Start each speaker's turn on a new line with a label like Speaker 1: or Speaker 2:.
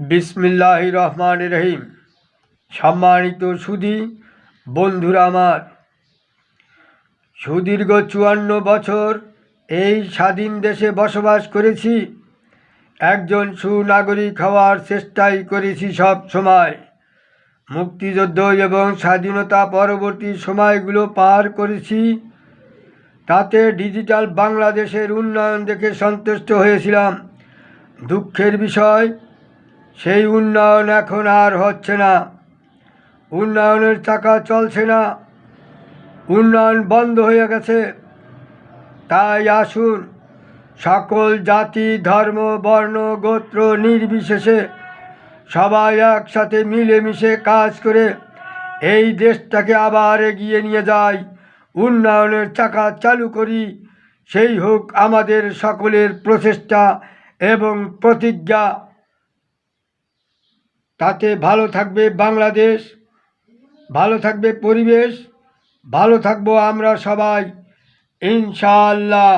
Speaker 1: বিসমিল্লাহির রহমানির রহিম। সম্মানিত সুধী বন্ধুরা আমার, সুদীর্ঘ 54 বছর এই স্বাধীন দেশে বসবাস করেছি। একজন সুনাগরিক হওয়ার চেষ্টাই করেছি সব সময়। মুক্তিযুদ্ধ এবং স্বাধীনতা পরবর্তী সময়গুলো পার করেছি। তাতে ডিজিটাল বাংলাদেশের উন্নয়ন দেখে সন্তুষ্ট হয়েছিলাম। দুঃখের বিষয়, সেই উন্নয়ন এখন আর হচ্ছে না। উন্নয়নের চাকা চলছে না, উন্নয়ন বন্ধ হয়ে গেছে। তাই আসুন, সকল জাতি, ধর্ম, বর্ণ, গোত্র নির্বিশেষে সবাই একসাথে মিলেমিশে কাজ করে এই দেশটাকে আবার এগিয়ে নিয়ে যাই, উন্নয়নের চাকা চালু করি। সেই হোক আমাদের সকলের প্রচেষ্টা এবং প্রতিজ্ঞা। তাতে ভালো থাকবে বাংলাদেশ, ভালো থাকবে পরিবেশ, ভালো থাকবো আমরা সবাই, ইনশাআল্লাহ।